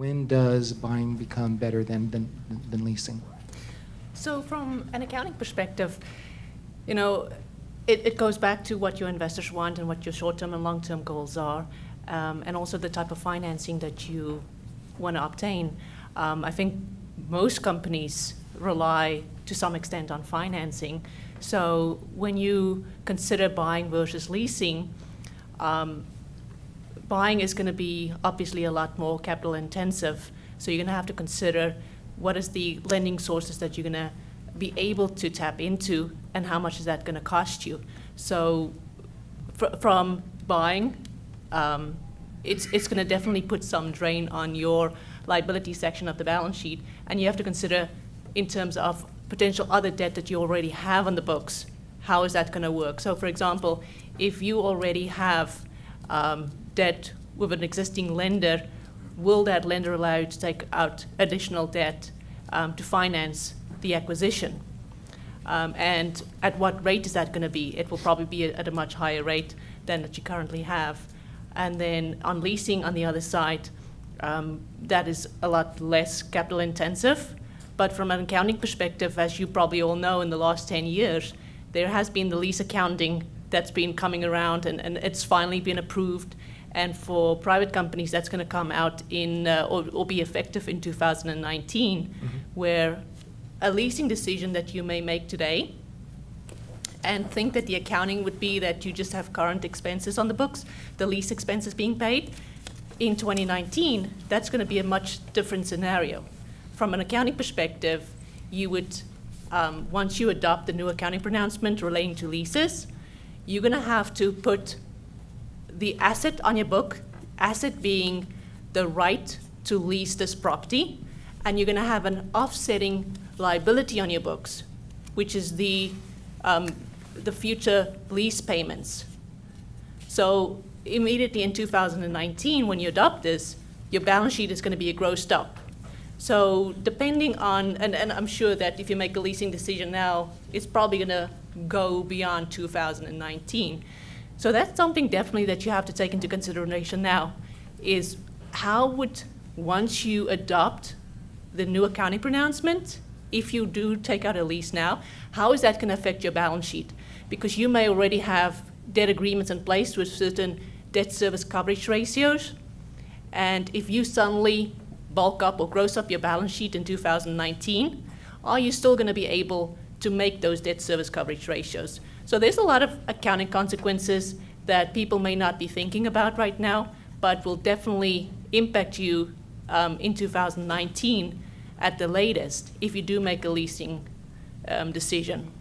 When does buying become better than leasing? So from an accounting perspective, you know, it goes back to what your investors want and what your short-term and long-term goals are, and also the type of financing that you want to obtain. I think most companies rely to some extent on financing. So when you consider buying versus leasing, buying is going to be obviously a lot more capital intensive. So you're going to have to consider what is the lending sources that you're going to be able to tap into and how much is that going to cost you. So from buying, it's going to definitely put some drain on your liability section of the balance sheet, and you have to consider in terms of potential other debt that you already have on the books, how is that going to work? So for example, if you already have debt with an existing lender, will that lender allow you to take out additional debt to finance the acquisition? And at what rate is that going to be? It will probably be at a much higher rate than that you currently have. And then on leasing, on the other side, that is a lot less capital intensive. But from an accounting perspective, as you probably all know, in the last 10 years, there has been the lease accounting that's been coming around, and it's finally been approved. And for private companies, that's going to come out in or be effective in 2019, where a leasing decision that you may make today and think that the accounting would be that you just have current expenses on the books, the lease expenses being paid. In 2019, that's going to be a much different scenario. From an accounting perspective, you would, once you adopt the new accounting pronouncement relating to leases, you're going to have to put the asset on your book, asset being the right to lease this property, and you're going to have an offsetting liability on your books, which is the future lease payments. So immediately in 2019, when you adopt this, your balance sheet is going to be grossed up. So depending on, and I'm sure that if you make a leasing decision now, it's probably going to go beyond 2019. So that's something definitely that you have to take into consideration now, is how would, once you adopt the new accounting pronouncement, if you do take out a lease now, how is that going to affect your balance sheet? Because you may already have debt agreements in place with certain debt service coverage ratios, and if you suddenly bulk up or gross up your balance sheet in 2019, are you still going to be able to make those debt service coverage ratios? So there's a lot of accounting consequences that people may not be thinking about right now, but will definitely impact you in 2019 at the latest if you do make a leasing decision.